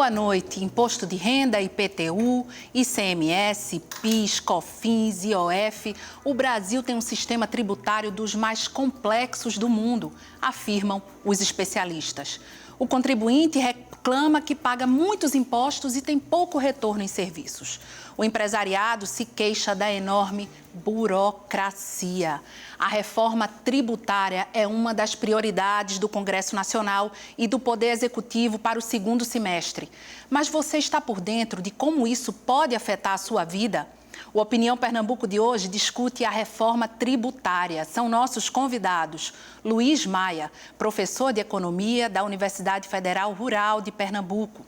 Boa noite. Imposto de renda, IPTU, ICMS, PIS, COFINS, IOF. O Brasil tem um sistema tributário dos mais complexos do mundo, afirmam os especialistas. O contribuinte reclama que paga muitos impostos e tem pouco retorno em serviços. O empresariado se queixa da enorme burocracia. A reforma tributária é uma das prioridades do Congresso Nacional e do Poder Executivo para o segundo semestre. Mas você está por dentro de como isso pode afetar a sua vida? O Opinião Pernambuco de hoje discute a reforma tributária. São nossos convidados Luiz Maia, professor de Economia da Universidade Federal Rural de Pernambuco,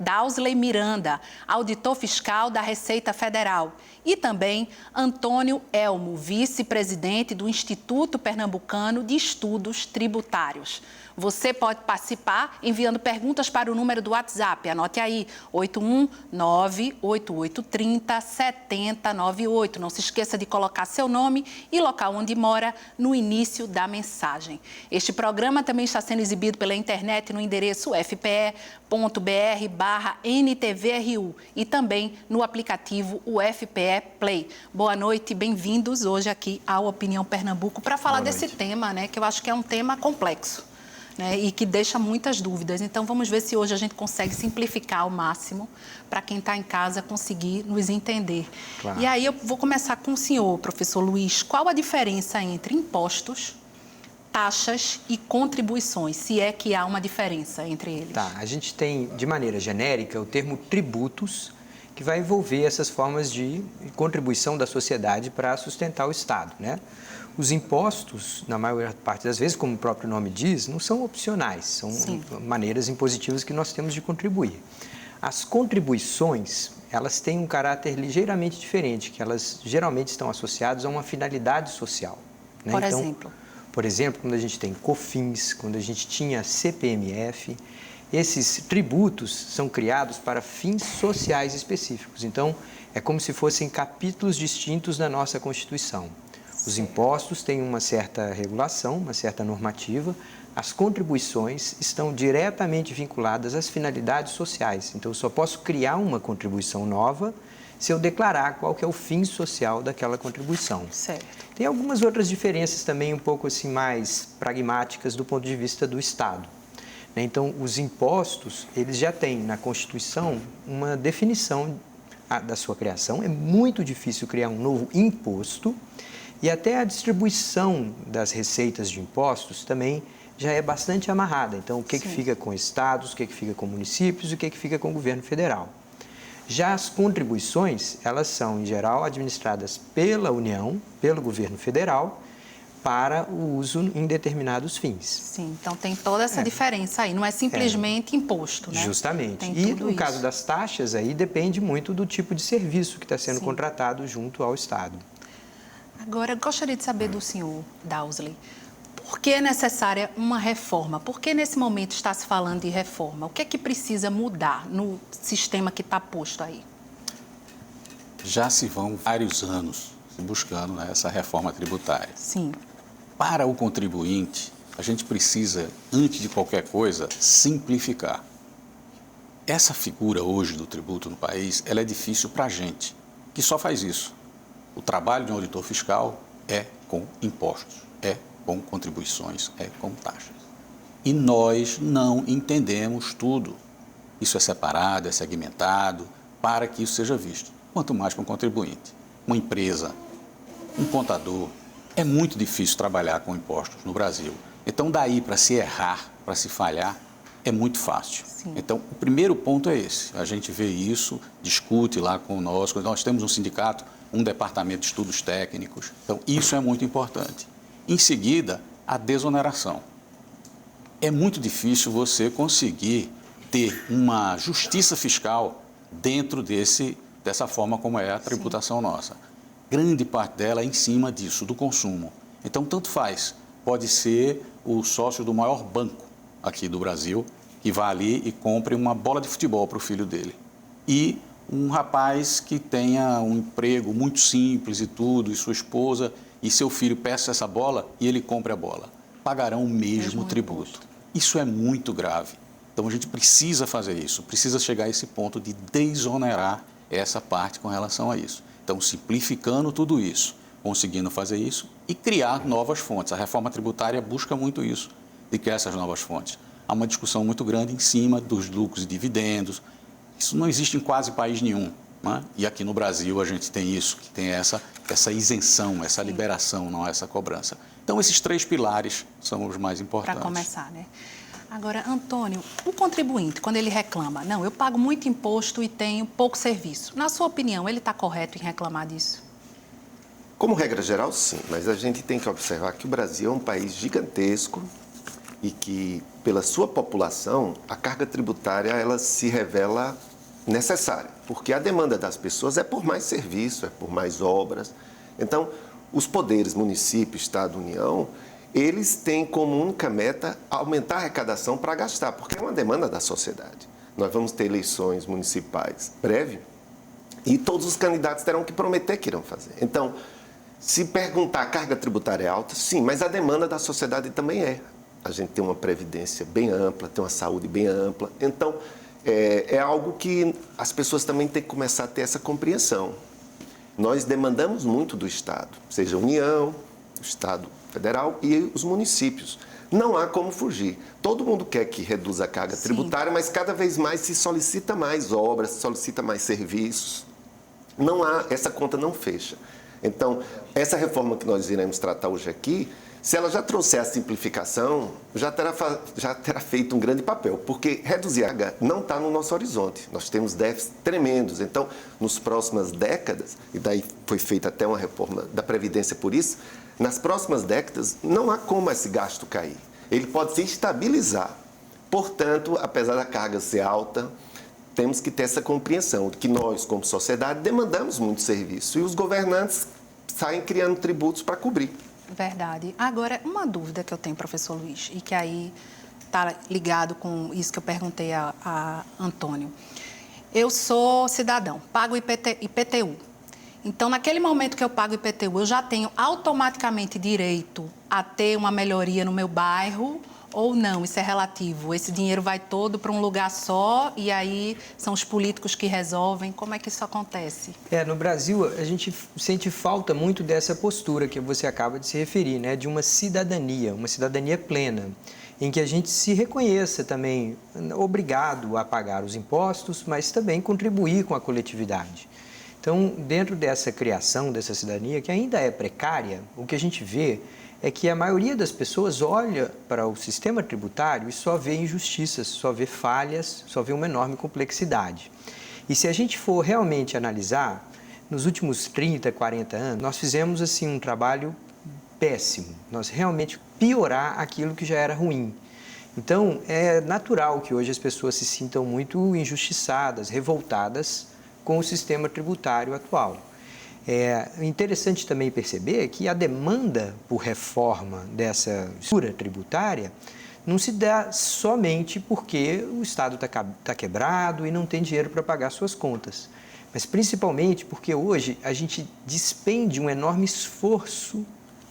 Dausley Miranda, auditor fiscal da Receita Federal, e também Antônio Elmo, vice-presidente do Instituto Pernambucano de Estudos Tributários. Você pode participar enviando perguntas para o número do WhatsApp. Anote aí, 819-8830-7098. Não se esqueça de colocar seu nome e local onde mora no início da mensagem. Este programa também está sendo exibido pela internet no endereço fpe.br/NTVRU e também no aplicativo UFPE Play. Boa noite, bem-vindos hoje aqui ao Opinião Pernambuco para falar desse tema, né, que eu acho que é um tema complexo. Né, e que deixa muitas dúvidas. Então, vamos ver se hoje a gente consegue simplificar ao máximo para quem está em casa conseguir nos entender. Claro. E aí eu vou começar com o senhor, professor Luiz. Qual a diferença entre impostos, taxas e contribuições, se é que há uma diferença entre eles? Tá, a gente tem, de maneira genérica, o termo tributos, que vai envolver essas formas de contribuição da sociedade para sustentar o Estado, né? Os impostos, na maior parte das vezes, como o próprio nome diz, não são opcionais, são maneiras impositivas que nós temos de contribuir. As contribuições, elas têm um caráter ligeiramente diferente, que elas geralmente estão associadas a uma finalidade social, né? Por exemplo, quando a gente tem COFINS, quando a gente tinha CPMF, esses tributos são criados para fins sociais específicos. Então, é como se fossem capítulos distintos da nossa Constituição. Os impostos têm uma certa regulação, uma certa normativa. As contribuições estão diretamente vinculadas às finalidades sociais. Então, eu só posso criar uma contribuição nova se eu declarar qual que é o fim social daquela contribuição. Certo. Tem algumas outras diferenças também um pouco assim mais pragmáticas do ponto de vista do Estado. Então, os impostos, eles já têm na Constituição uma definição da sua criação. É muito difícil criar um novo imposto. E até a distribuição das receitas de impostos também já é bastante amarrada. Então, o que fica com estados, o que fica com municípios e o que fica com o governo federal. Já as contribuições, elas são, em geral, administradas pela União, pelo governo federal, para o uso em determinados fins. Sim, então tem toda essa diferença aí, não é simplesmente imposto, né? Justamente. E no caso das taxas, aí depende muito do tipo de serviço que está sendo contratado junto ao Estado. Agora, eu gostaria de saber do senhor, Dausley, por que é necessária uma reforma? Por que nesse momento está se falando de reforma? O que é que precisa mudar no sistema que está posto aí? Já se vão vários anos buscando, né, essa reforma tributária. Sim. Para o contribuinte, a gente precisa, antes de qualquer coisa, simplificar. Essa figura hoje do tributo no país, ela é difícil para a gente, que só faz isso. O trabalho de um auditor fiscal é com impostos, é com contribuições, é com taxas. E nós não entendemos tudo. Isso é separado, é segmentado, para que isso seja visto. Quanto mais para um contribuinte. Uma empresa, um contador, é muito difícil trabalhar com impostos no Brasil. Então, daí para se errar, para se falhar, é muito fácil. Sim. Então, o primeiro ponto é esse. A gente vê isso, discute lá conosco. Nós temos um sindicato, um departamento de estudos técnicos. Então, isso é muito importante. Em seguida, a desoneração. É muito difícil você conseguir ter uma justiça fiscal dentro dessa forma como é a tributação nossa. Grande parte dela é em cima disso, do consumo. Então, tanto faz. Pode ser o sócio do maior banco aqui do Brasil, que vá ali e compre uma bola de futebol para o filho dele. E um rapaz que tenha um emprego muito simples e tudo, e sua esposa e seu filho peça essa bola e ele compre a bola. Pagarão o mesmo tributo. Isso é muito grave. Então, a gente precisa fazer isso, precisa chegar a esse ponto de desonerar essa parte com relação a isso. Então, simplificando tudo isso, conseguindo fazer isso e criar novas fontes. A reforma tributária busca muito isso, de criar essas novas fontes. Há uma discussão muito grande em cima dos lucros e dividendos. Isso não existe em quase país nenhum, né? E aqui no Brasil a gente tem isso, que tem essa isenção, essa liberação, não essa cobrança. Então, esses 3 pilares são os mais importantes. Para começar, né? Agora, Antônio, o contribuinte, quando ele reclama, não, eu pago muito imposto e tenho pouco serviço. Na sua opinião, ele está correto em reclamar disso? Como regra geral, sim, mas a gente tem que observar que o Brasil é um país gigantesco e que, pela sua população, a carga tributária ela se revela necessária, porque a demanda das pessoas é por mais serviço, é por mais obras. Então, os poderes, município, Estado, União, eles têm como única meta aumentar a arrecadação para gastar, porque é uma demanda da sociedade. Nós vamos ter eleições municipais breve e todos os candidatos terão que prometer que irão fazer. Então, se perguntar a carga tributária é alta, sim, mas a demanda da sociedade também é. A gente tem uma previdência bem ampla, tem uma saúde bem ampla. Então, é algo que as pessoas também têm que começar a ter essa compreensão. Nós demandamos muito do Estado, seja a União, o Estado Federal e os municípios. Não há como fugir. Todo mundo quer que reduza a carga tributária, mas cada vez mais se solicita mais obras, se solicita mais serviços. Não há, essa conta não fecha. Então, essa reforma que nós iremos tratar hoje aqui, se ela já trouxer a simplificação, já terá feito um grande papel, porque reduzir a carga não está no nosso horizonte. Nós temos déficits tremendos. Então, nas próximas décadas, e daí foi feita até uma reforma da Previdência por isso, nas próximas décadas não há como esse gasto cair. Ele pode se estabilizar. Portanto, apesar da carga ser alta, temos que ter essa compreensão de que nós, como sociedade, demandamos muito serviço e os governantes saem criando tributos para cobrir. Verdade. Agora, uma dúvida que eu tenho, professor Luiz, e que aí está ligado com isso que eu perguntei a Antônio. Eu sou cidadão, pago IPTU. Então, naquele momento que eu pago IPTU, eu já tenho automaticamente direito a ter uma melhoria no meu bairro ou não? Isso é relativo. Esse dinheiro vai todo para um lugar só e aí são os políticos que resolvem. Como é que isso acontece? No Brasil, a gente sente falta muito dessa postura que você acaba de se referir, né? De uma cidadania plena, em que a gente se reconheça também obrigado a pagar os impostos, mas também contribuir com a coletividade. Então, dentro dessa criação, dessa cidadania, que ainda é precária, o que a gente vê é que a maioria das pessoas olha para o sistema tributário e só vê injustiças, só vê falhas, só vê uma enorme complexidade. E se a gente for realmente analisar, nos últimos 30, 40 anos, nós fizemos assim um trabalho péssimo. Nós realmente piorar aquilo que já era ruim. Então, é natural que hoje as pessoas se sintam muito injustiçadas, revoltadas com o sistema tributário atual. É interessante também perceber que a demanda por reforma dessa estrutura tributária não se dá somente porque o Estado está quebrado e não tem dinheiro para pagar suas contas, mas principalmente porque hoje a gente despende um enorme esforço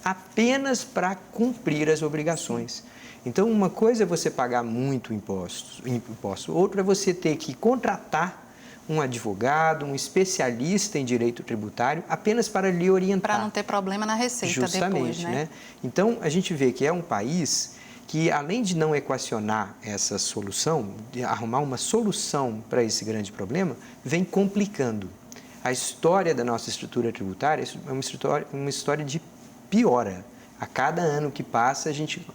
apenas para cumprir as obrigações. Então, uma coisa é você pagar muito imposto, outra é você ter que contratar um advogado, um especialista em direito tributário, apenas para lhe orientar. Para não ter problema na receita justamente, depois, né? Então, a gente vê que é um país que, além de não equacionar essa solução, de arrumar uma solução para esse grande problema, vem complicando. A história da nossa estrutura tributária é uma história de piora. A cada ano que passa, a gente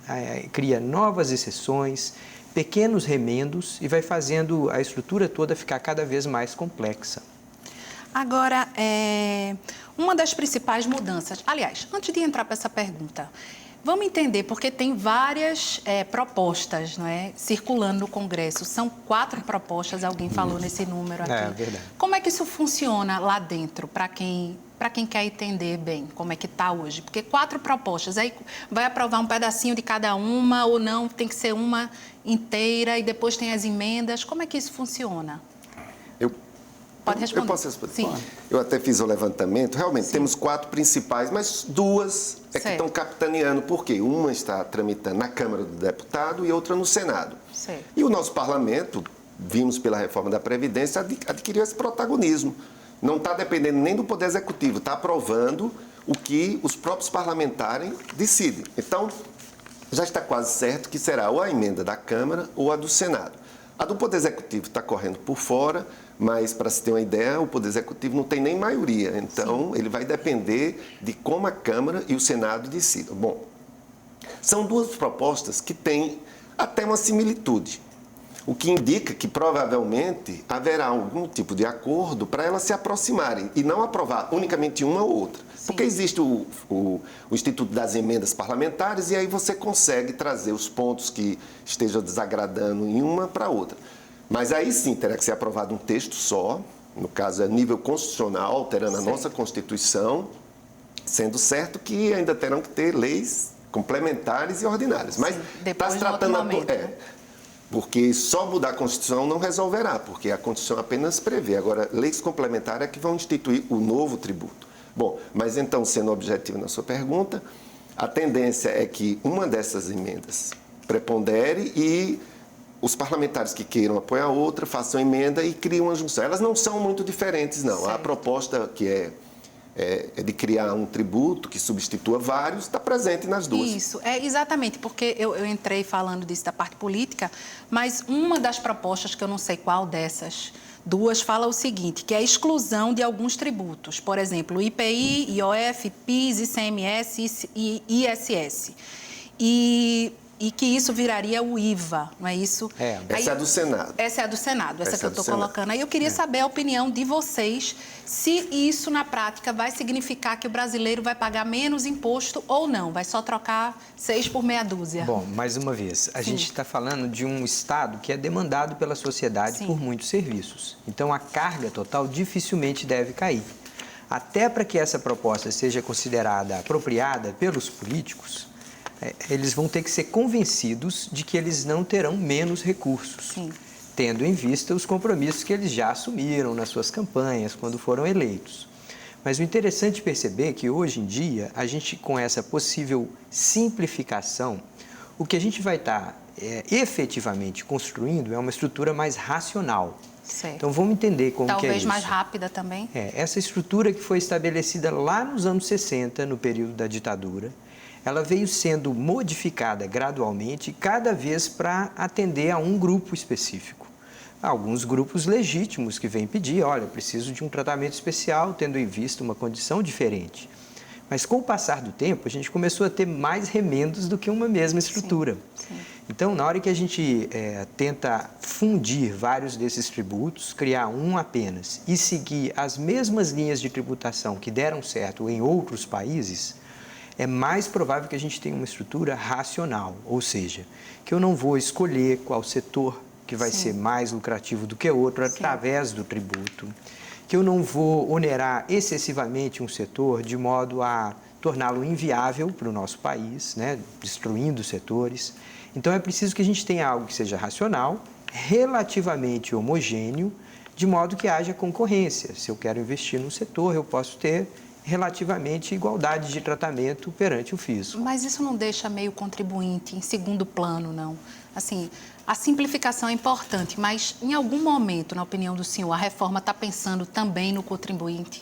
cria novas exceções, pequenos remendos e vai fazendo a estrutura toda ficar cada vez mais complexa. Agora, uma das principais mudanças... Aliás, antes de entrar para essa pergunta, vamos entender, porque tem várias propostas, não é, circulando no Congresso. São 4 propostas, alguém falou nesse número aqui. É verdade. Como é que isso funciona lá dentro, para quem quer entender bem como é que está hoje? Porque 4 propostas, aí vai aprovar um pedacinho de cada uma ou não, tem que ser uma inteira e depois tem as emendas. Como é que isso funciona? Pode responder. Eu posso responder? Sim. Eu até fiz o levantamento. Realmente, temos 4 principais, mas 2 que estão capitaneando. Por quê? Uma está tramitando na Câmara do Deputado e outra no Senado. Certo. E o nosso parlamento, vimos pela reforma da Previdência, adquiriu esse protagonismo. Não está dependendo nem do Poder Executivo, está aprovando o que os próprios parlamentares decidem. Então, já está quase certo que será ou a emenda da Câmara ou a do Senado. A do Poder Executivo está correndo por fora, mas, para se ter uma ideia, o Poder Executivo não tem nem maioria. Então, ele vai depender de como a Câmara e o Senado decidam. Bom, são 2 propostas que têm até uma similitude, o que indica que, provavelmente, haverá algum tipo de acordo para elas se aproximarem e não aprovar unicamente uma ou outra. Sim. Porque existe o Instituto das Emendas Parlamentares e aí você consegue trazer os pontos que estejam desagradando em uma para outra. Mas aí sim terá que ser aprovado um texto só, no caso é nível constitucional, alterando a nossa Constituição, sendo certo que ainda terão que ter leis complementares e ordinárias. Mas está se tratando... Porque só mudar a Constituição não resolverá, porque a Constituição apenas prevê. Agora, leis complementares é que vão instituir o novo tributo. Bom, mas então, sendo objetivo na sua pergunta, a tendência é que uma dessas emendas prepondere e os parlamentares que queiram apoiar a outra façam emenda e criem uma junção. Elas não são muito diferentes, não. Certo. A proposta que é de criar um tributo que substitua vários, está presente nas 2. Isso, exatamente, porque eu entrei falando disso da parte política, mas uma das propostas, que eu não sei qual dessas 2, fala o seguinte, que é a exclusão de alguns tributos, por exemplo, IPI, IOF, PIS, ICMS e ISS. E que isso viraria o IVA, não é isso? Essa é a do Senado. Essa é a do Senado, essa que eu estou colocando. Aí eu queria saber a opinião de vocês, se isso na prática vai significar que o brasileiro vai pagar menos imposto ou não, vai só trocar 6 por meia dúzia. Bom, mais uma vez, a gente está falando de um Estado que é demandado pela sociedade por muitos serviços. Então, a carga total dificilmente deve cair. Até para que essa proposta seja considerada apropriada pelos políticos, eles vão ter que ser convencidos de que eles não terão menos recursos, tendo em vista os compromissos que eles já assumiram nas suas campanhas quando foram eleitos. Mas o interessante é perceber que hoje em dia, a gente com essa possível simplificação, o que a gente vai estar efetivamente construindo é uma estrutura mais racional. Certo. Então vamos entender como que é isso. Talvez mais rápida também. Essa estrutura que foi estabelecida lá nos anos 60, no período da ditadura, ela veio sendo modificada gradualmente, cada vez para atender a um grupo específico. Alguns grupos legítimos que vêm pedir, olha, preciso de um tratamento especial, tendo em vista uma condição diferente. Mas com o passar do tempo, a gente começou a ter mais remendos do que uma mesma estrutura. Então, na hora que a gente tenta fundir vários desses tributos, criar um apenas e seguir as mesmas linhas de tributação que deram certo em outros países, é mais provável que a gente tenha uma estrutura racional, ou seja, que eu não vou escolher qual setor que vai ser mais lucrativo do que outro através do tributo, que eu não vou onerar excessivamente um setor de modo a torná-lo inviável para o nosso país, né, destruindo setores. Então, é preciso que a gente tenha algo que seja racional, relativamente homogêneo, de modo que haja concorrência. Se eu quero investir num setor, eu posso ter relativamente igualdade de tratamento perante o fisco. Mas isso não deixa meio contribuinte em segundo plano, não? Assim, a simplificação é importante, mas em algum momento, na opinião do senhor, a reforma está pensando também no contribuinte?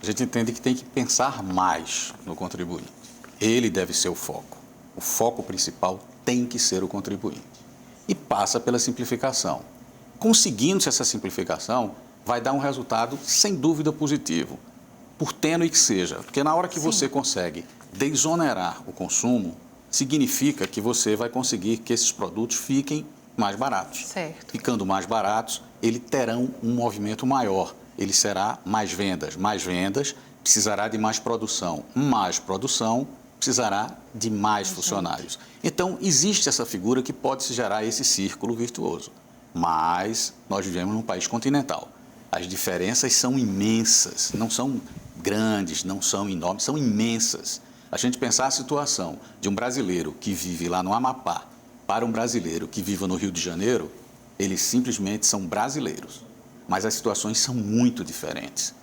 A gente entende que tem que pensar mais no contribuinte. Ele deve ser o foco. O foco principal tem que ser o contribuinte. E passa pela simplificação. Conseguindo-se essa simplificação, vai dar um resultado, sem dúvida, positivo. Por tênue que seja, porque na hora que você consegue desonerar o consumo, significa que você vai conseguir que esses produtos fiquem mais baratos. Certo. Ficando mais baratos, eles terão um movimento maior, ele será mais vendas precisará de mais produção precisará de mais funcionários. Então, existe essa figura que pode se gerar esse círculo virtuoso, mas nós vivemos num país continental. As diferenças são imensas, não são grandes, não são enormes, são imensas. A gente pensar a situação de um brasileiro que vive lá no Amapá para um brasileiro que vive no Rio de Janeiro, eles simplesmente são brasileiros. mas as situações são muito diferentes.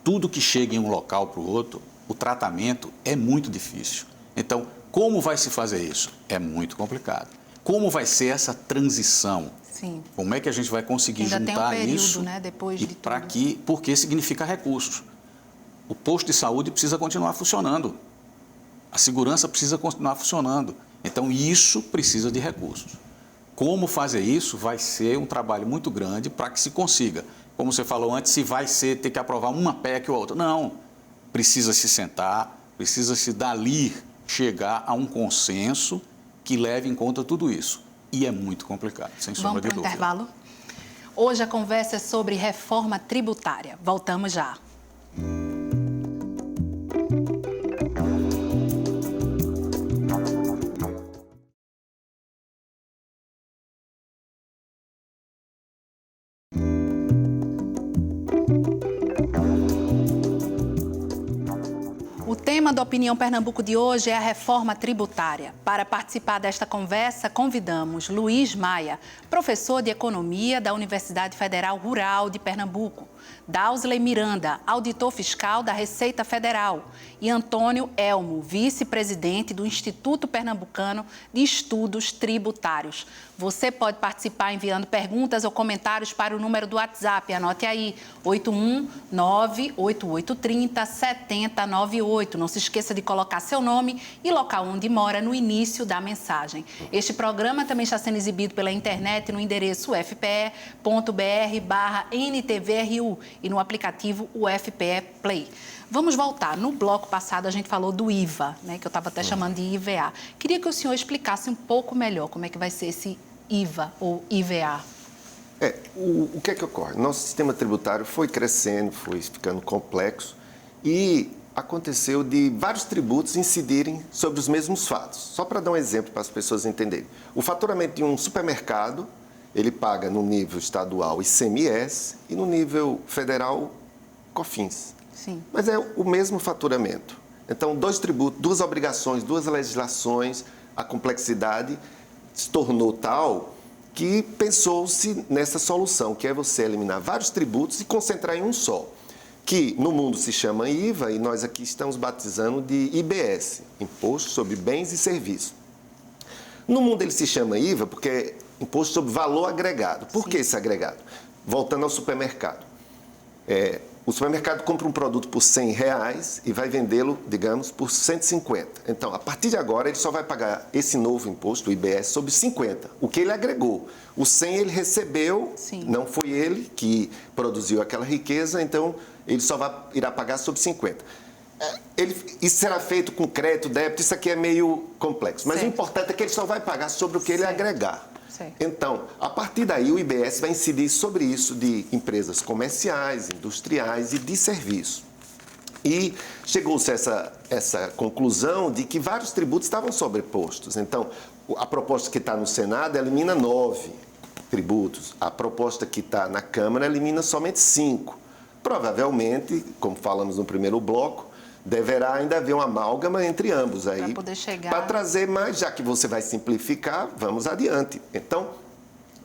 Tudo que chega em um local para o outro, o tratamento é muito difícil. Então, como vai se fazer isso? É muito complicado. Como vai ser essa transição? Sim. Como é que a gente vai conseguir Ainda juntar tem um período, isso? né, depois de tudo. Porque significa recursos. O posto de saúde precisa continuar funcionando. A segurança precisa continuar funcionando. Então, isso precisa de recursos. Como fazer isso vai ser um trabalho muito grande para que se consiga. Como você falou antes, se vai ter que aprovar uma PEC ou outra. Não. Precisa se sentar, precisa se dali chegar a um consenso que leve em conta tudo isso. E é muito complicado, sem sombra de dúvida. Vamos para o intervalo? Hoje a conversa é sobre reforma tributária. Voltamos já. O tema da Opinião Pernambuco de hoje é a reforma tributária. Para participar desta conversa, convidamos Luiz Maia, professor de Economia da Universidade Federal Rural de Pernambuco, Dausley Miranda, auditor fiscal da Receita Federal, e Antônio Elmo, vice-presidente do Instituto Pernambucano de Estudos Tributários. Você pode participar enviando perguntas ou comentários para o número do WhatsApp. Anote aí, 819-8830-7098. Não se esqueça de colocar seu nome e local onde mora no início da mensagem. Este programa também está sendo exibido pela internet no endereço ufpe.br/NTVRU e no aplicativo UFPE Play. Vamos voltar. No bloco passado, a gente falou do IVA, né, que eu estava até chamando de IVA. Queria que o senhor explicasse um pouco melhor como é que vai ser esse IVA ou IVA. O que é que ocorre? Nosso sistema tributário foi crescendo, foi ficando complexo e aconteceu de vários tributos incidirem sobre os mesmos fatos. Só para dar um exemplo para as pessoas entenderem. O faturamento de um supermercado, ele paga no nível estadual ICMS e no nível federal COFINS. Sim. Mas é o mesmo faturamento. Então, dois tributos, duas obrigações, duas legislações, a complexidade se tornou tal que pensou-se nessa solução, que é você eliminar vários tributos e concentrar em um só, que no mundo se chama IVA e nós aqui estamos batizando de IBS, Imposto sobre Bens e Serviços. No mundo ele se chama IVA porque é Imposto sobre Valor Agregado. Por que esse agregado? Voltando ao supermercado. O supermercado compra um produto por R$100 e vai vendê-lo, digamos, por 150. Então, a partir de agora, ele só vai pagar esse novo imposto, o IBS, sobre 50, o que ele agregou. O 100 ele recebeu, não foi ele que produziu aquela riqueza, então ele só irá pagar sobre 50. Isso será feito com crédito, débito, isso aqui é meio complexo. Mas o importante é que ele só vai pagar sobre o que ele agregar. Então, a partir daí, o IBS vai incidir sobre isso de empresas comerciais, industriais e de serviço. E chegou-se a essa conclusão de que vários tributos estavam sobrepostos. Então, a proposta que está no Senado elimina 9 tributos. A proposta que está na Câmara elimina somente 5. Provavelmente, como falamos no primeiro bloco, deverá ainda haver uma amálgama entre ambos aí. Para poder chegar. Para trazer mais, já que você vai simplificar, vamos adiante. Então,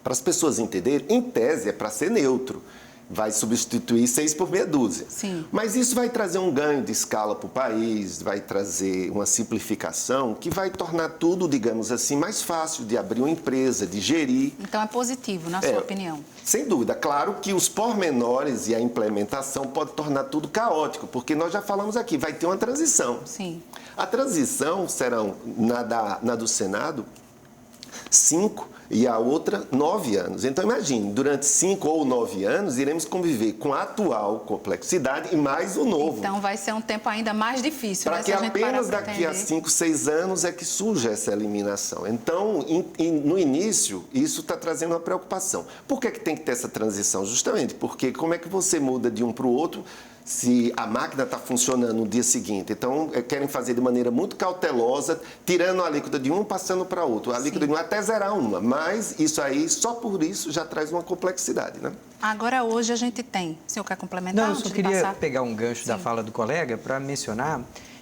para as pessoas entenderem, em tese é para ser neutro. Vai substituir 6 por meia dúzia. Sim. Mas isso vai trazer um ganho de escala para o país, vai trazer uma simplificação que vai tornar tudo, digamos assim, mais fácil de abrir uma empresa, de gerir. Então é positivo, na sua opinião? Sem dúvida. Claro que os pormenores e a implementação podem tornar tudo caótico, porque nós já falamos aqui, vai ter uma transição. Sim. A transição serão, na do Senado, 5 e a outra 9 anos. Então, imagine, durante 5 ou 9 anos, iremos conviver com a atual complexidade e mais o novo. Então, vai ser um tempo ainda mais difícil. Para que apenas daqui a 5, 6 anos é que surge essa eliminação. Então, no início, isso está trazendo uma preocupação. Por que tem que ter essa transição? Justamente porque como é que você muda de um para o outro se a máquina está funcionando no dia seguinte? Então, querem fazer de maneira muito cautelosa, tirando a alíquota de um, passando para outro. A alíquota de um até zerar uma, mas isso aí, só por isso, já traz uma complexidade, né? Agora, hoje, a gente tem... O senhor quer complementar? Não, eu só queria pegar um gancho da fala do colega para mencionar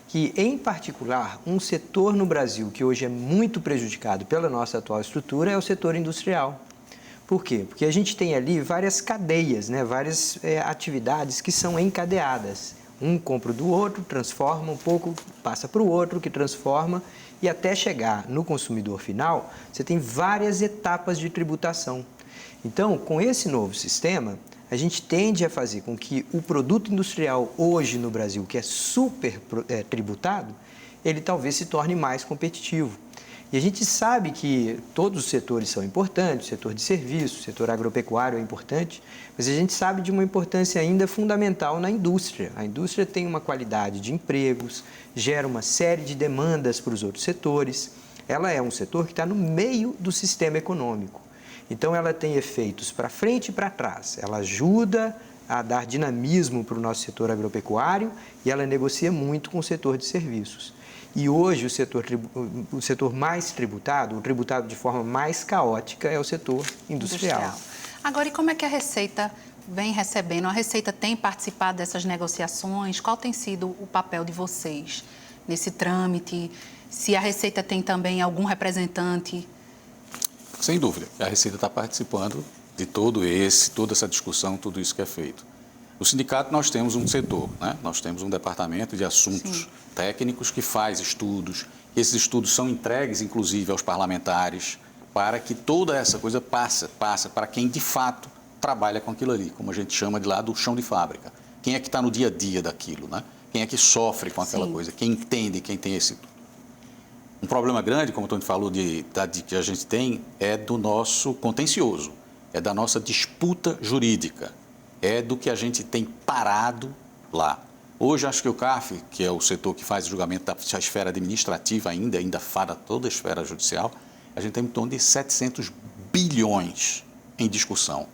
que, em particular, um setor no Brasil que hoje é muito prejudicado pela nossa atual estrutura é o setor industrial. Por quê? Porque a gente tem ali várias cadeias, né? Várias atividades que são encadeadas. Um compra do outro, transforma um pouco, passa para o outro, que transforma, e até chegar no consumidor final, você tem várias etapas de tributação. Então, com esse novo sistema, a gente tende a fazer com que o produto industrial hoje no Brasil, que é super tributado, ele talvez se torne mais competitivo. E a gente sabe que todos os setores são importantes, o setor de serviços, o setor agropecuário é importante, mas a gente sabe de uma importância ainda fundamental na indústria. A indústria tem uma qualidade de empregos, gera uma série de demandas para os outros setores. Ela é um setor que está no meio do sistema econômico. Então, ela tem efeitos para frente e para trás. Ela ajuda a dar dinamismo para o nosso setor agropecuário e ela negocia muito com o setor de serviços. E hoje o setor mais tributado, o tributado de forma mais caótica, é o setor industrial. Agora, e como é que a Receita vem recebendo? A Receita tem participado dessas negociações? Qual tem sido o papel de vocês nesse trâmite? Se a Receita tem também algum representante? Sem dúvida, a Receita está participando de toda essa discussão, tudo isso que é feito. No sindicato nós temos um setor, né? Nós temos um departamento de assuntos técnicos que faz estudos. Esses estudos são entregues, inclusive, aos parlamentares, para que toda essa coisa passe para quem, de fato, trabalha com aquilo ali, como a gente chama de lá do chão de fábrica. Quem é que está no dia a dia daquilo, né? Quem é que sofre com aquela coisa, quem entende, quem tem esse... Um problema grande, como o Tony falou, que a gente tem, é do nosso contencioso, é da nossa disputa jurídica, é do que a gente tem parado lá. Hoje, acho que o CARF, que é o setor que faz o julgamento da esfera administrativa ainda fara toda a esfera judicial, a gente tem em torno de 700 bilhões em discussão.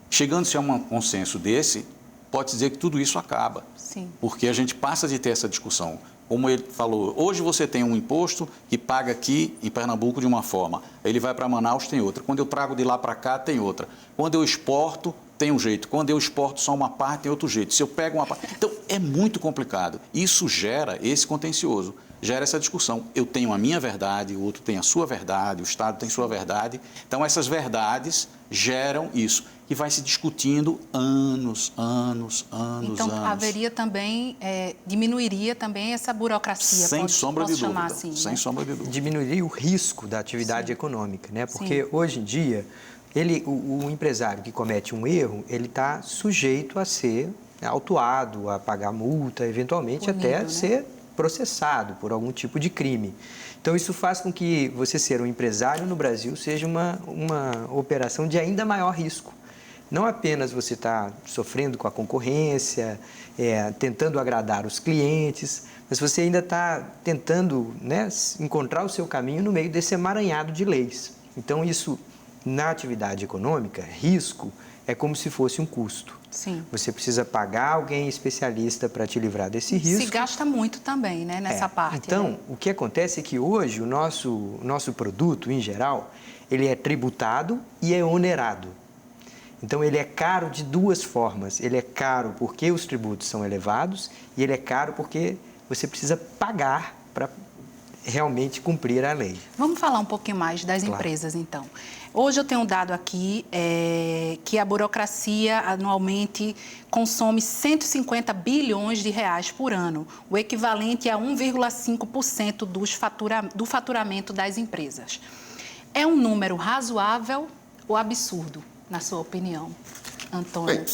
Chegando-se a um consenso desse, pode dizer que tudo isso acaba. Sim. Porque a gente passa de ter essa discussão. Como ele falou, hoje você tem um imposto que paga aqui em Pernambuco de uma forma, ele vai para Manaus, tem outra. Quando eu trago de lá para cá, tem outra. Quando eu exporto, tem um jeito. Quando eu exporto só uma parte, tem outro jeito. Se eu pego uma parte... Então, é muito complicado. Isso gera esse contencioso, gera essa discussão. Eu tenho a minha verdade, o outro tem a sua verdade, o Estado tem sua verdade. Então, essas verdades geram isso, que vai se discutindo anos. Então, haveria também, diminuiria também essa burocracia, sem sombra de dúvida, assim, sem sombra de dúvida. Diminuiria o risco da atividade econômica, né? Porque hoje em dia, o empresário que comete um erro, ele está sujeito a ser autuado, a pagar multa, eventualmente até ser processado por algum tipo de crime. Então, isso faz com que você ser um empresário no Brasil seja uma operação de ainda maior risco. Não apenas você está sofrendo com a concorrência, tentando agradar os clientes, mas você ainda está tentando, né, encontrar o seu caminho no meio desse emaranhado de leis. Então, isso, na atividade econômica, risco é como se fosse um custo. Sim. Você precisa pagar alguém especialista para te livrar desse risco. Se gasta muito também, né, nessa parte. Então, né? O que acontece é que hoje o nosso produto, em geral, ele é tributado e é onerado. Então, ele é caro de duas formas. Ele é caro porque os tributos são elevados e ele é caro porque você precisa pagar para realmente cumprir a lei. Vamos falar um pouquinho mais das empresas, então. Hoje eu tenho um dado aqui que a burocracia anualmente consome 150 bilhões de reais por ano, o equivalente a 1,5% do faturamento das empresas. É um número razoável ou absurdo, na sua opinião, Antônio?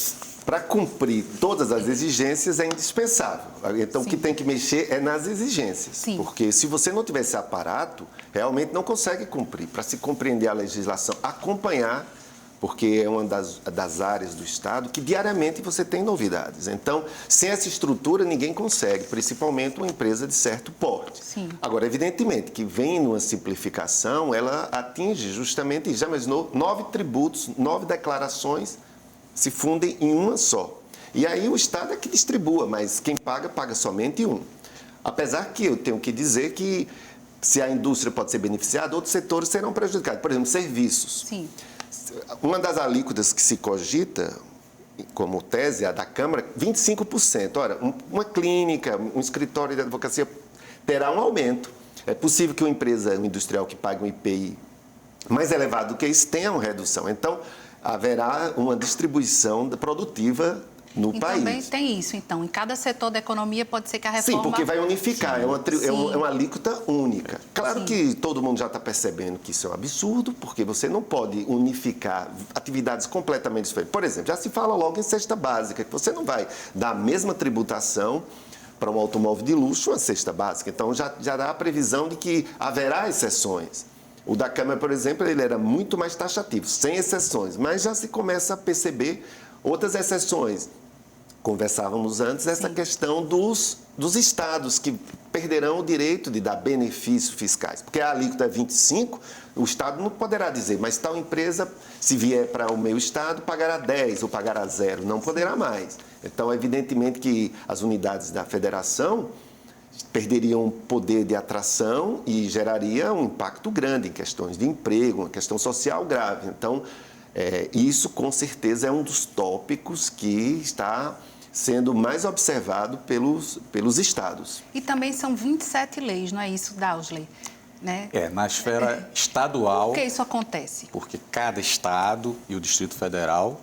Para cumprir todas as exigências é indispensável. Então, o que tem que mexer é nas exigências. Sim. Porque se você não tiver esse aparato, realmente não consegue cumprir. Para se compreender a legislação, acompanhar, porque é uma das áreas do Estado que diariamente você tem novidades. Então, sem essa estrutura, ninguém consegue, principalmente uma empresa de certo porte. Sim. Agora, evidentemente, que vem numa simplificação, ela atinge justamente, já imaginou, 9 tributos, 9 declarações, se fundem em uma só. E aí o Estado é que distribua, mas quem paga, paga somente um. Apesar que eu tenho que dizer que se a indústria pode ser beneficiada, outros setores serão prejudicados. Por exemplo, serviços. Sim. Uma das alíquotas que se cogita, como tese, a da Câmara, 25%. Ora, uma clínica, um escritório de advocacia terá um aumento. É possível que uma empresa industrial que pague um IPI mais elevado do que isso, tenha uma redução. Então, haverá uma distribuição produtiva no país. Também tem isso, então. Em cada setor da economia pode ser que a reforma... Sim, porque vai unificar, Sim, é uma alíquota única. Claro Sim. que todo mundo já está percebendo que isso é um absurdo, porque você não pode unificar atividades completamente diferentes. Por exemplo, já se fala logo em cesta básica, que você não vai dar a mesma tributação para um automóvel de luxo, uma cesta básica. Então, já dá a previsão de que haverá exceções. O da Câmara, por exemplo, ele era muito mais taxativo, sem exceções, mas já se começa a perceber outras exceções. Conversávamos antes essa questão dos estados que perderão o direito de dar benefícios fiscais. Porque a alíquota é 25, o estado não poderá dizer, mas tal empresa, se vier para o meu estado, pagará 10 ou pagará 0, não poderá mais. Então, evidentemente que as unidades da federação perderiam poder de atração e geraria um impacto grande em questões de emprego, uma questão social grave. Então, isso com certeza é um dos tópicos que está sendo mais observado pelos estados. E também são 27 leis, não é isso, Dausley? Né? Na esfera estadual... Por que isso acontece? Porque cada estado e o Distrito Federal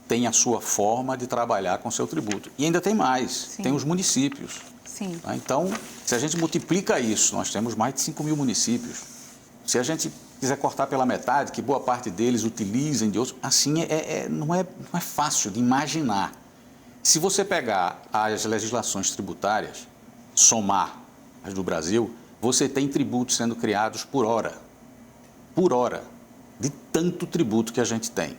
tem a sua forma de trabalhar com seu tributo. E ainda tem mais, Sim. tem os municípios. Sim. Então, se a gente multiplica isso, nós temos mais de 5 mil municípios. Se a gente quiser cortar pela metade, que boa parte deles utilizem de outros, assim não é fácil de imaginar. Se você pegar as legislações tributárias, somar as do Brasil, você tem tributos sendo criados por hora, de tanto tributo que a gente tem.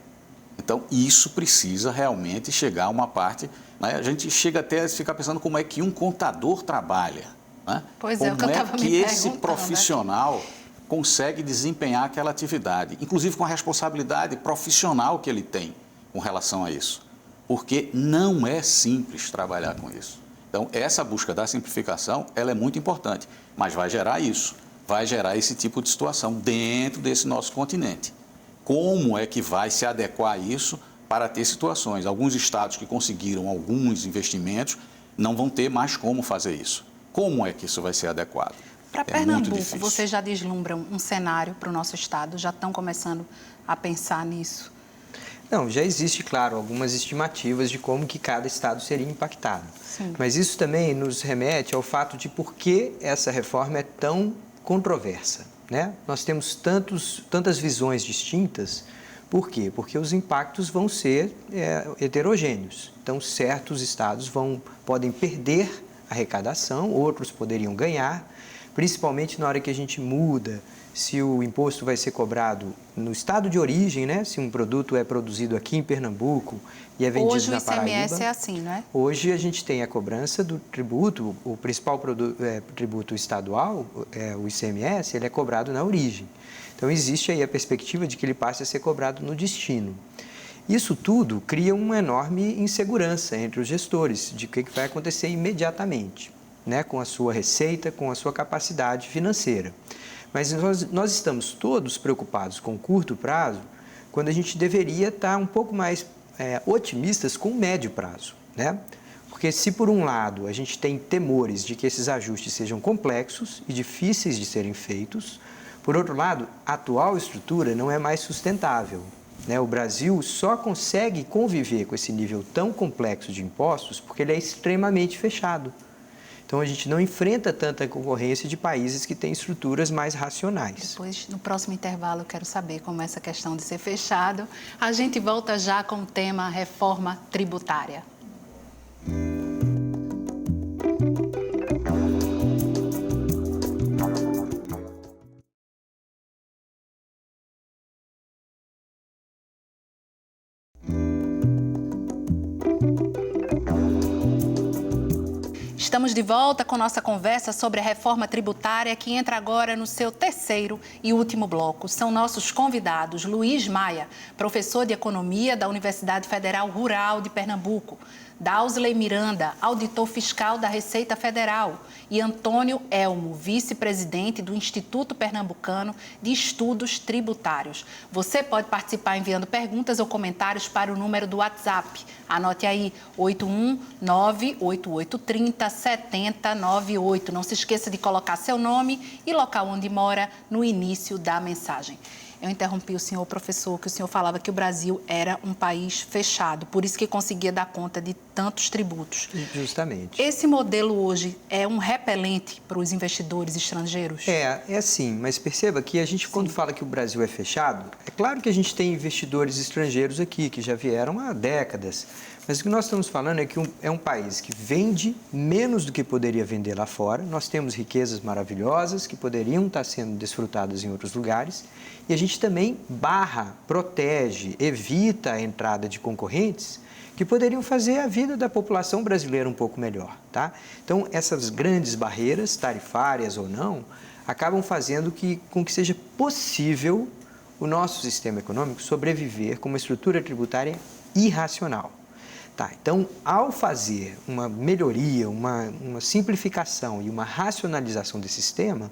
Então, isso precisa realmente chegar a uma parte... Né? A gente chega até a ficar pensando como é que um contador trabalha. Né? Pois é, o que eu estava me como é que esse perguntando, profissional consegue desempenhar aquela atividade, inclusive com a responsabilidade profissional que ele tem com relação a isso. Porque não é simples trabalhar com isso. Então, essa busca da simplificação, ela é muito importante, mas vai gerar isso, vai gerar esse tipo de situação dentro desse nosso continente. Como é que vai se adequar a isso para ter situações? Alguns estados que conseguiram alguns investimentos não vão ter mais como fazer isso. Como é que isso vai ser adequado? Para Pernambuco, vocês já vislumbram um cenário para o nosso estado? Já estão começando a pensar nisso? Não, já existe, claro, algumas estimativas de como que cada estado seria impactado. Sim. Mas isso também nos remete ao fato de por que essa reforma é tão controversa, né? Nós temos tantas visões distintas. Por quê? Porque os impactos vão ser heterogêneos. Então, certos estados podem perder arrecadação, outros poderiam ganhar, principalmente na hora que a gente muda se o imposto vai ser cobrado no estado de origem, né? Se um produto é produzido aqui em Pernambuco e é vendido na Paraíba. Hoje o ICMS é assim, não é? Hoje a gente tem a cobrança do tributo, o principal tributo estadual, o ICMS, ele é cobrado na origem. Então existe aí a perspectiva de que ele passe a ser cobrado no destino. Isso tudo cria uma enorme insegurança entre os gestores de o que vai acontecer imediatamente, né? Com a sua receita, com a sua capacidade financeira. Mas nós estamos todos preocupados com o curto prazo, quando a gente deveria estar um pouco mais otimistas com o médio prazo, né? Porque se por um lado a gente tem temores de que esses ajustes sejam complexos e difíceis de serem feitos, por outro lado, a atual estrutura não é mais sustentável, né? O Brasil só consegue conviver com esse nível tão complexo de impostos porque ele é extremamente fechado. Então, a gente não enfrenta tanta concorrência de países que têm estruturas mais racionais. Depois, no próximo intervalo, eu quero saber como essa questão de ser fechado. A gente volta já com o tema reforma tributária. Estamos de volta com nossa conversa sobre a reforma tributária, que entra agora no seu terceiro e último bloco. São nossos convidados Luiz Maia, professor de Economia da Universidade Federal Rural de Pernambuco, Dausley Miranda, auditor fiscal da Receita Federal, e Antônio Elmo, vice-presidente do Instituto Pernambucano de Estudos Tributários. Você pode participar enviando perguntas ou comentários para o número do WhatsApp. Anote aí, 819-8830-7098. Não se esqueça de colocar seu nome e local onde mora no início da mensagem. Eu interrompi o senhor, professor, que o senhor falava que o Brasil era um país fechado, por isso que conseguia dar conta de tantos tributos. Justamente. Esse modelo hoje é um repelente para os investidores estrangeiros? É sim, mas perceba que a gente, quando fala que o Brasil é fechado, é claro que a gente tem investidores estrangeiros aqui, que já vieram há décadas, mas o que nós estamos falando é que é um país que vende menos do que poderia vender lá fora. Nós temos riquezas maravilhosas que poderiam estar sendo desfrutadas em outros lugares, e a gente também protege, evita a entrada de concorrentes que poderiam fazer a vida da população brasileira um pouco melhor, tá? Então, essas grandes barreiras, tarifárias ou não, acabam fazendo com que seja possível o nosso sistema econômico sobreviver com uma estrutura tributária irracional. Tá, então, ao fazer uma melhoria, uma simplificação e uma racionalização desse sistema,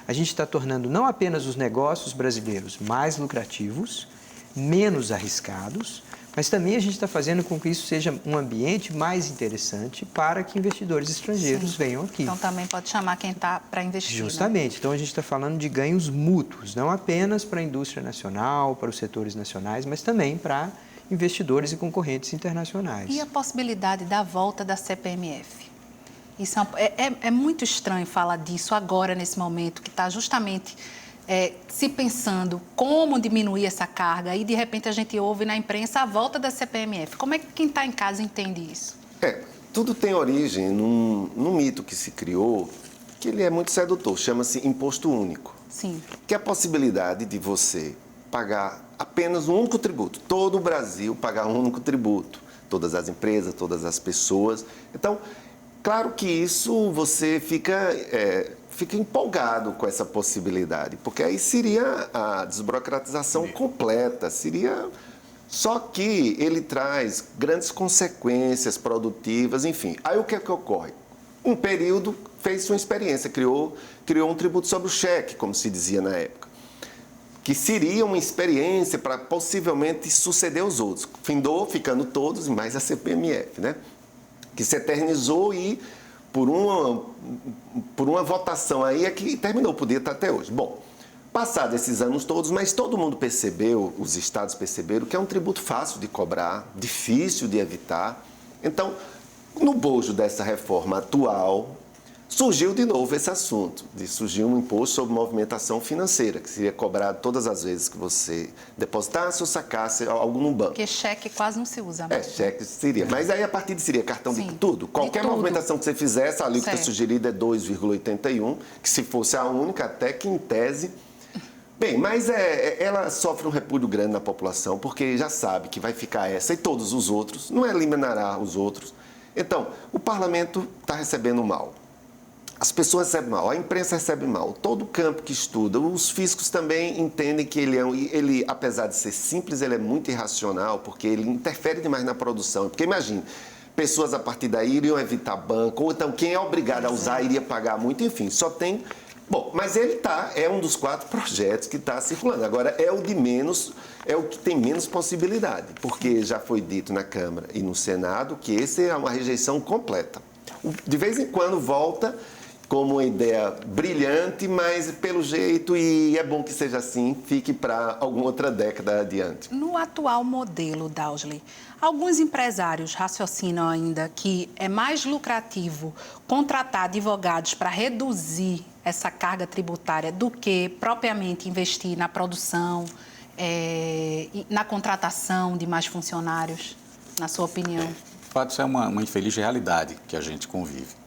a gente está tornando não apenas os negócios brasileiros mais lucrativos, menos arriscados, mas também a gente está fazendo com que isso seja um ambiente mais interessante para que investidores estrangeiros venham aqui. Então, também pode chamar quem está para investir. Justamente. Né? Então, a gente está falando de ganhos mútuos, não apenas para a indústria nacional, para os setores nacionais, mas também para investidores e concorrentes internacionais. E a possibilidade da volta da CPMF? Isso é muito estranho falar disso agora, nesse momento, que está justamente se pensando como diminuir essa carga e, de repente, a gente ouve na imprensa a volta da CPMF. Como é que quem está em casa entende isso? Tudo tem origem num mito que se criou, que ele é muito sedutor, chama-se imposto único. Sim. Que é a possibilidade de você pagar apenas um único tributo. Todo o Brasil pagar um único tributo. Todas as empresas, todas as pessoas. Então, claro que isso você fica empolgado com essa possibilidade, porque aí seria a desburocratização completa, seria... Só que ele traz grandes consequências produtivas, enfim. Aí o que é que ocorre? Um período fez sua experiência, criou um tributo sobre o cheque, como se dizia na época, que seria uma experiência para possivelmente suceder os outros. Findou, ficando todos, mais a CPMF, né? Que se eternizou e por uma votação aí é que terminou, podia estar até hoje. Bom, passados esses anos todos, mas todo mundo percebeu, os estados perceberam que é um tributo fácil de cobrar, difícil de evitar. Então, no bojo dessa reforma atual, surgiu de novo esse assunto, surgiu um imposto sobre movimentação financeira, que seria cobrado todas as vezes que você depositasse ou sacasse algo no banco. Porque cheque quase não se usa mais. Cheque seria. Mas aí a partir de seria cartão Sim, de tudo. Qualquer de tudo. movimentação que você fizesse, a alíquota Certo. sugerida é 2,81, que se fosse a única, até que em tese... Bem, mas ela sofre um repúdio grande na população, porque já sabe que vai ficar essa e todos os outros, não eliminará os outros. Então, o parlamento está recebendo mal. As pessoas recebem mal, a imprensa recebe mal, todo o campo que estuda, os fiscos também entendem que ele, apesar de ser simples, ele é muito irracional, porque ele interfere demais na produção. Porque imagine, pessoas a partir daí iriam evitar banco, ou então quem é obrigado a usar iria pagar muito, enfim, só tem... Bom, mas ele é um dos 4 projetos que está circulando. Agora, é o de menos, é o que tem menos possibilidade, porque já foi dito na Câmara e no Senado que esse é uma rejeição completa. De vez em quando volta como uma ideia brilhante, mas pelo jeito, e é bom que seja assim, fique para alguma outra década adiante. No atual modelo, Dausley, alguns empresários raciocinam ainda que é mais lucrativo contratar advogados para reduzir essa carga tributária do que propriamente investir na produção, na contratação de mais funcionários, na sua opinião? De fato, isso é uma infeliz realidade que a gente convive.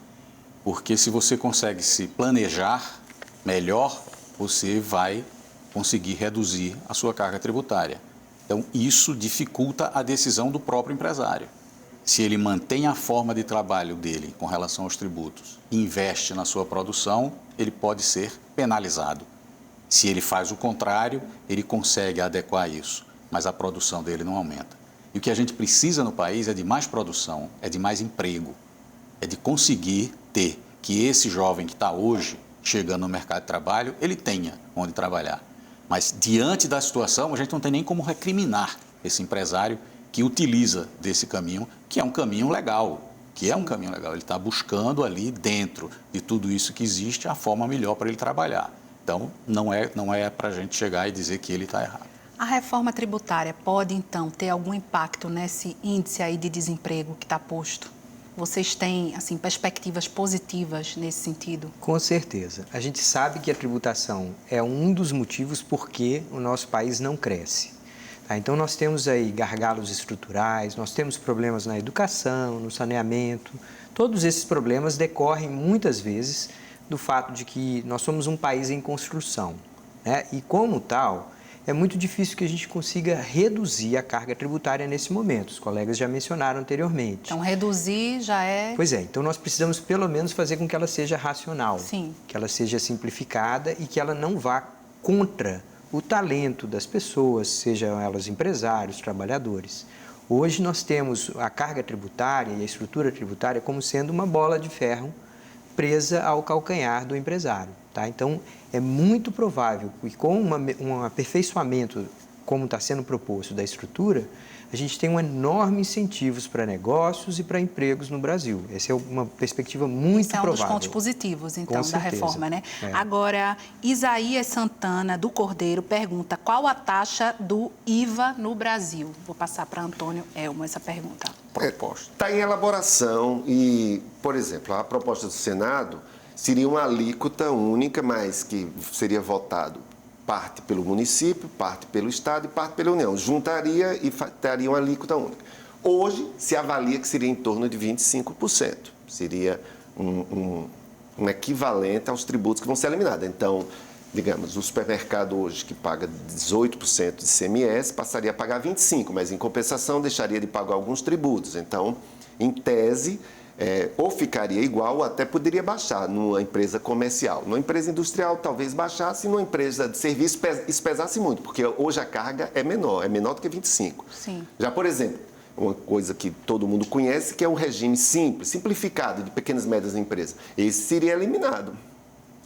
Porque se você consegue se planejar melhor, você vai conseguir reduzir a sua carga tributária. Então, isso dificulta a decisão do próprio empresário. Se ele mantém a forma de trabalho dele com relação aos tributos e investe na sua produção, ele pode ser penalizado. Se ele faz o contrário, ele consegue adequar isso, mas a produção dele não aumenta. E o que a gente precisa no país é de mais produção, é de mais emprego, é de conseguir ter que esse jovem que está hoje chegando no mercado de trabalho, ele tenha onde trabalhar. Mas, diante da situação, a gente não tem nem como recriminar esse empresário que utiliza desse caminho, que é um caminho legal, Ele está buscando ali, dentro de tudo isso que existe, a forma melhor para ele trabalhar. Então, não é para a gente chegar e dizer que ele está errado. A reforma tributária pode, então, ter algum impacto nesse índice aí de desemprego que está posto? Vocês têm, assim, perspectivas positivas nesse sentido? Com certeza. A gente sabe que a tributação é um dos motivos por que o nosso país não cresce. Tá? Então, nós temos aí gargalos estruturais, nós temos problemas na educação, no saneamento. Todos esses problemas decorrem, muitas vezes, do fato de que nós somos um país em construção, né? E, como tal, é muito difícil que a gente consiga reduzir a carga tributária nesse momento. Os colegas já mencionaram anteriormente. Então, reduzir já é... Pois é, então nós precisamos pelo menos fazer com que ela seja racional, Sim. que ela seja simplificada e que ela não vá contra o talento das pessoas, sejam elas empresários, trabalhadores. Hoje nós temos a carga tributária e a estrutura tributária como sendo uma bola de ferro presa ao calcanhar do empresário. Tá? Então, é muito provável que com um aperfeiçoamento, como está sendo proposto, da estrutura, a gente tem enorme incentivos para negócios e para empregos no Brasil. Essa é uma perspectiva muito provável. Esse é um dos pontos positivos, então, Com da certeza. reforma, né? É. Agora, Isaías Santana, do Cordeiro, pergunta qual a taxa do IVA no Brasil? Vou passar para Antônio Elmo essa pergunta. Proposta. Está em elaboração e, por exemplo, a proposta do Senado seria uma alíquota única, mas que seria votado parte pelo município, parte pelo Estado e parte pela União. Juntaria e teria uma alíquota única. Hoje, se avalia que seria em torno de 25%. Seria um equivalente aos tributos que vão ser eliminados. Então, digamos, o supermercado hoje que paga 18% de ICMS passaria a pagar 25%, mas em compensação deixaria de pagar alguns tributos. Então, em tese, ou ficaria igual ou até poderia baixar numa empresa comercial. Numa empresa industrial talvez baixasse, numa empresa de serviço pesasse muito, porque hoje a carga é menor do que 25%. Sim. Já, por exemplo, uma coisa que todo mundo conhece, que é um regime simples, simplificado de pequenas e médias empresas. Esse seria eliminado.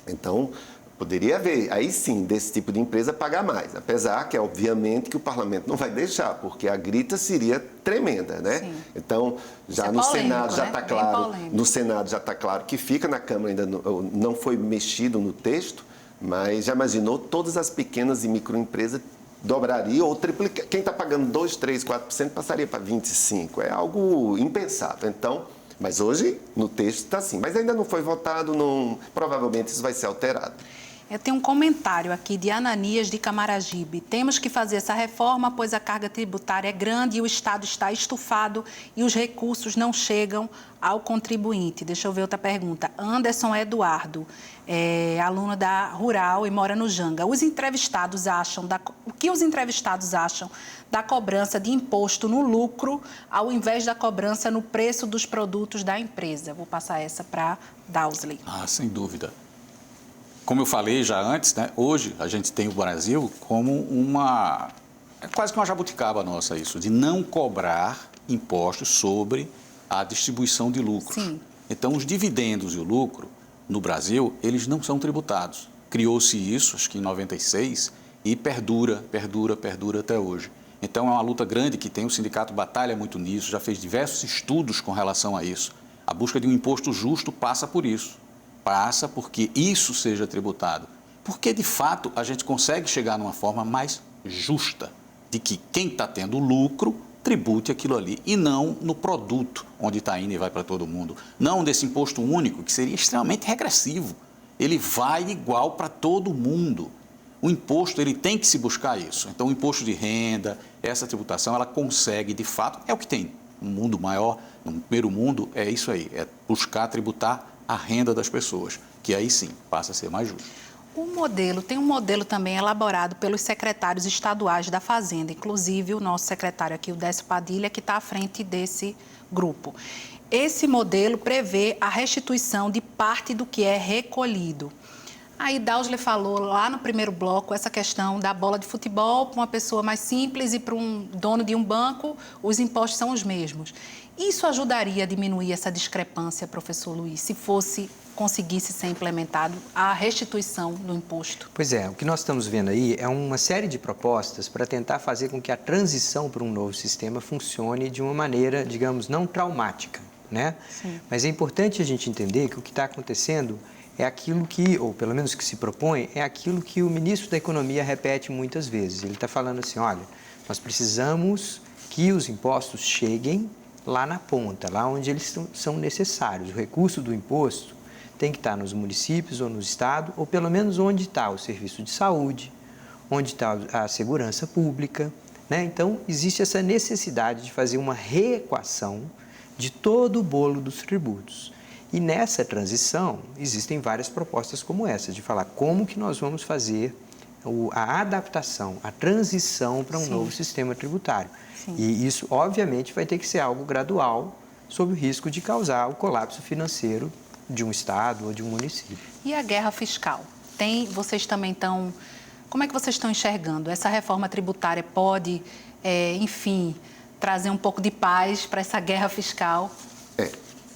Então, poderia haver, aí sim, desse tipo de empresa pagar mais. Apesar que, obviamente, que o parlamento não vai deixar, porque a grita seria tremenda, né? Sim. Então, já Isso no é polêmico, Senado já né? está Bem claro, polêmico. no Senado já está claro que fica, na Câmara ainda não foi mexido no texto, mas já imaginou todas as pequenas e microempresas dobraria ou triplica. Quem está pagando 2, 3, 4% passaria para 25%. É algo impensável. Então, mas hoje no texto está assim. Mas ainda não foi votado, provavelmente isso vai ser alterado. Eu tenho um comentário aqui de Ananias de Camaragibe. Temos que fazer essa reforma, pois a carga tributária é grande e o Estado está estufado e os recursos não chegam ao contribuinte. Deixa eu ver outra pergunta. Anderson Eduardo, aluno da Rural e mora no Janga. O que os entrevistados acham da cobrança de imposto no lucro ao invés da cobrança no preço dos produtos da empresa? Vou passar essa para Dausley. Sem dúvida. Como eu falei já antes, né, hoje a gente tem o Brasil como é quase que uma jabuticaba nossa isso, de não cobrar impostos sobre a distribuição de lucros. Sim. Então, os dividendos e o lucro no Brasil, eles não são tributados. Criou-se isso, acho que em 96, e perdura até hoje. Então, é uma luta grande que tem, o sindicato batalha muito nisso, já fez diversos estudos com relação a isso. A busca de um imposto justo passa por isso. Passa porque isso seja tributado. Porque, de fato, a gente consegue chegar numa forma mais justa de que quem está tendo lucro tribute aquilo ali e não no produto onde está indo e vai para todo mundo. Não desse imposto único, que seria extremamente regressivo. Ele vai igual para todo mundo. O imposto, ele tem que se buscar isso. Então, o imposto de renda, essa tributação, ela consegue, de fato, é o que tem. No mundo maior, no primeiro mundo, é isso aí, é buscar tributar a renda das pessoas, que aí sim passa a ser mais justo. Tem um modelo também elaborado pelos secretários estaduais da Fazenda, inclusive o nosso secretário aqui, o Décio Padilha, que está à frente desse grupo. Esse modelo prevê a restituição de parte do que é recolhido. Aí Dausley falou lá no primeiro bloco essa questão da bola de futebol para uma pessoa mais simples e para um dono de um banco, os impostos são os mesmos. Isso ajudaria a diminuir essa discrepância, professor Luiz, se conseguisse ser implementado a restituição do imposto? Pois é, o que nós estamos vendo aí é uma série de propostas para tentar fazer com que a transição para um novo sistema funcione de uma maneira, digamos, não traumática, né? Sim. Mas é importante a gente entender que o que está acontecendo é aquilo que, ou pelo menos que se propõe, é aquilo que o ministro da Economia repete muitas vezes. Ele está falando assim, olha, nós precisamos que os impostos cheguem lá na ponta, lá onde eles são necessários. O recurso do imposto tem que estar nos municípios ou no estado, ou pelo menos onde está o serviço de saúde, onde está a segurança pública, né? Então, existe essa necessidade de fazer uma reequação de todo o bolo dos tributos. E nessa transição, existem várias propostas como essa, de falar como que nós vamos fazer a adaptação, a transição para um novo sistema tributário. Sim. E isso, obviamente, vai ter que ser algo gradual, sob o risco de causar o colapso financeiro de um estado ou de um município. E a guerra fiscal? Vocês também estão... Como é que vocês estão enxergando? Essa reforma tributária pode, enfim, trazer um pouco de paz para essa guerra fiscal?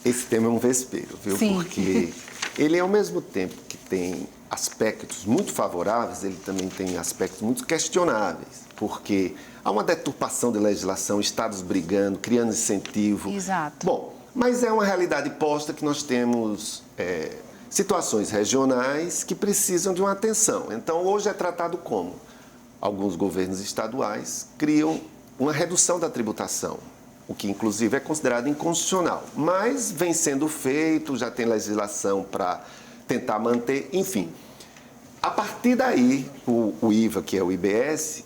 Esse tema é um vespeiro, viu? Sim. Porque ele, ao mesmo tempo que tem aspectos muito favoráveis, ele também tem aspectos muito questionáveis, porque há uma deturpação de legislação, estados brigando, criando incentivo. Exato. Bom, mas é uma realidade posta que nós temos situações regionais que precisam de uma atenção. Então, hoje é tratado como? Alguns governos estaduais criam uma redução da tributação, o que, inclusive, é considerado inconstitucional. Mas vem sendo feito, já tem legislação para tentar manter, enfim. A partir daí, o IVA, que é o IBS,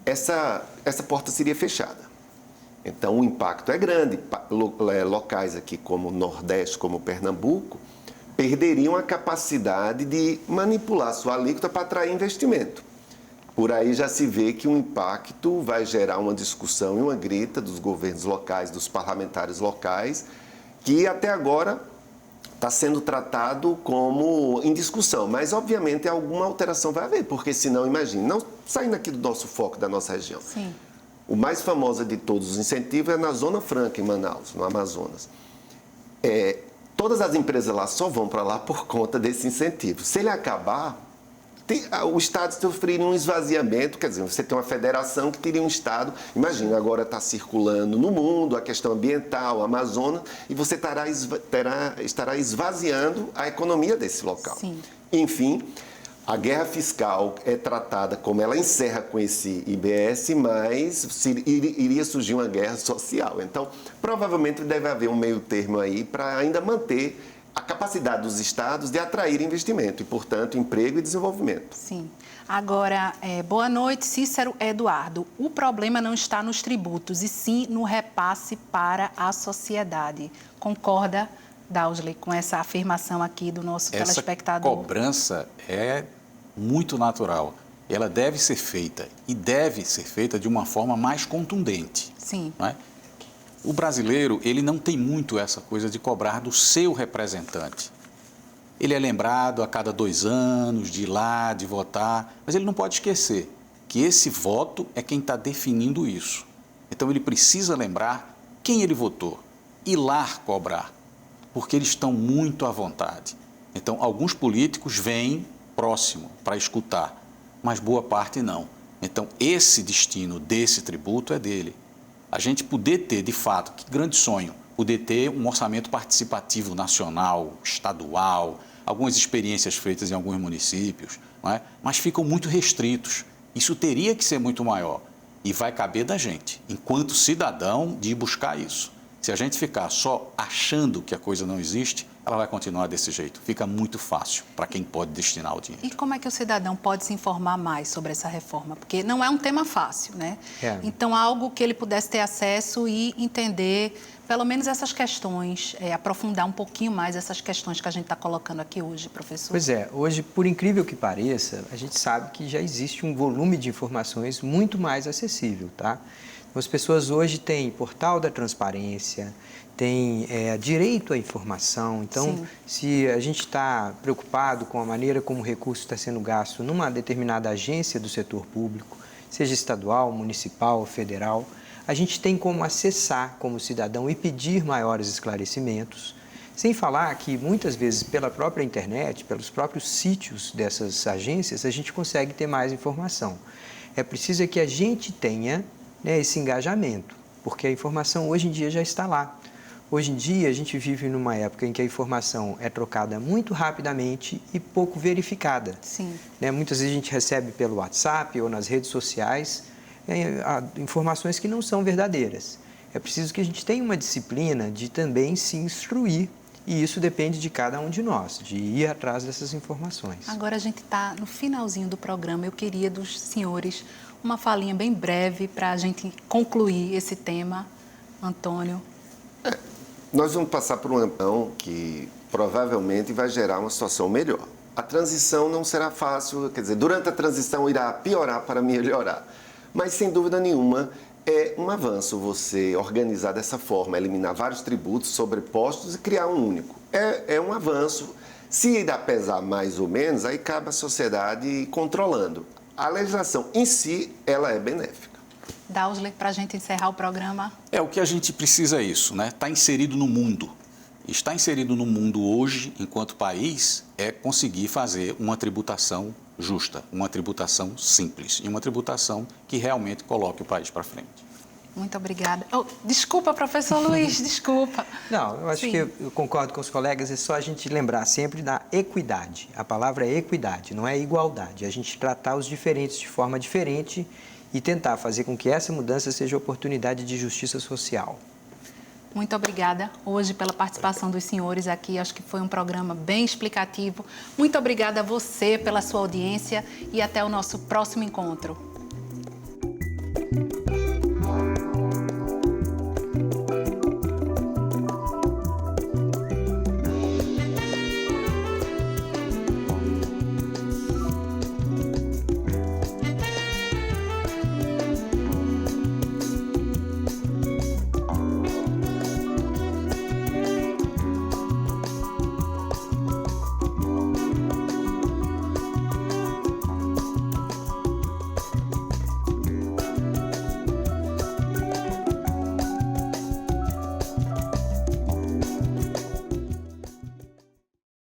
essa porta seria fechada. Então, o impacto é grande. Locais aqui como o Nordeste, como Pernambuco, perderiam a capacidade de manipular sua alíquota para atrair investimento. Por aí já se vê que o impacto vai gerar uma discussão e uma grita dos governos locais, dos parlamentares locais, que até agora está sendo tratado como em discussão. Mas, obviamente, alguma alteração vai haver, porque senão, imagine, não saindo aqui do nosso foco, da nossa região. Sim. O mais famoso de todos os incentivos é na Zona Franca, em Manaus, no Amazonas. Todas as empresas lá só vão para lá por conta desse incentivo. Se ele acabar, o Estado sofreria um esvaziamento, quer dizer, você tem uma federação que teria um Estado, imagina, agora está circulando no mundo a questão ambiental, Amazonas, e você estará esvaziando a economia desse local. Sim. Enfim, a guerra fiscal é tratada como ela encerra com esse IBS, mas iria surgir uma guerra social. Então, provavelmente deve haver um meio termo aí para ainda manter a capacidade dos estados de atrair investimento e, portanto, emprego e desenvolvimento. Sim. Agora, boa noite, Cícero Eduardo. O problema não está nos tributos, e sim no repasse para a sociedade. Concorda, Dausley, com essa afirmação aqui do nosso telespectador? Essa cobrança é muito natural. Ela deve ser feita e deve ser feita de uma forma mais contundente. Sim. Não é? O brasileiro, ele não tem muito essa coisa de cobrar do seu representante. Ele é lembrado a cada 2 anos de ir lá, de votar, mas ele não pode esquecer que esse voto é quem está definindo isso. Então, ele precisa lembrar quem ele votou, ir lá cobrar, porque eles estão muito à vontade. Então, alguns políticos vêm próximo para escutar, mas boa parte não. Então, esse destino desse tributo é dele. A gente poder ter, de fato, que grande sonho, poder ter um orçamento participativo nacional, estadual, algumas experiências feitas em alguns municípios, não é? Mas ficam muito restritos. Isso teria que ser muito maior e vai caber da gente, enquanto cidadão, de ir buscar isso. Se a gente ficar só achando que a coisa não existe, ela vai continuar desse jeito. Fica muito fácil para quem pode destinar o dinheiro. E como é que o cidadão pode se informar mais sobre essa reforma? Porque não é um tema fácil, né? Então, algo que ele pudesse ter acesso e entender, pelo menos essas questões, aprofundar um pouquinho mais essas questões que a gente está colocando aqui hoje, professor. Pois é, hoje, por incrível que pareça, a gente sabe que já existe um volume de informações muito mais acessível, tá? As pessoas hoje têm portal da transparência, têm direito à informação. Então, sim, se a gente está preocupado com a maneira como o recurso está sendo gasto numa determinada agência do setor público, seja estadual, municipal, federal, a gente tem como acessar como cidadão e pedir maiores esclarecimentos, sem falar que muitas vezes pela própria internet, pelos próprios sítios dessas agências, a gente consegue ter mais informação. É preciso que a gente tenha esse engajamento, porque a informação hoje em dia já está lá. Hoje em dia, a gente vive numa época em que a informação é trocada muito rapidamente e pouco verificada. Sim. Né? Muitas vezes a gente recebe pelo WhatsApp ou nas redes sociais informações que não são verdadeiras. É preciso que a gente tenha uma disciplina de também se instruir, e isso depende de cada um de nós, de ir atrás dessas informações. Agora a gente está no finalzinho do programa. Eu queria dos senhores uma falinha bem breve para a gente concluir esse tema. Antônio. Nós vamos passar por um ano que provavelmente vai gerar uma situação melhor. A transição não será fácil, quer dizer, durante a transição irá piorar para melhorar. Mas, sem dúvida nenhuma, é um avanço você organizar dessa forma, eliminar vários tributos sobrepostos e criar um único. É um avanço. Se irá pesar mais ou menos, aí cabe à sociedade ir controlando. A legislação em si, ela é benéfica. Dausler, para a gente encerrar o programa. O que a gente precisa é isso, né? Está inserido no mundo. Estar inserido no mundo hoje, enquanto país, é conseguir fazer uma tributação justa, uma tributação simples e uma tributação que realmente coloque o país para frente. Muito obrigada. Desculpa, professor Luiz, desculpa. Não, eu acho que eu concordo com os colegas, é só a gente lembrar sempre da equidade. A palavra é equidade, não é igualdade. A gente tratar os diferentes de forma diferente e tentar fazer com que essa mudança seja oportunidade de justiça social. Muito obrigada hoje pela participação dos senhores aqui. Acho que foi um programa bem explicativo. Muito obrigada a você pela sua audiência e até o nosso próximo encontro.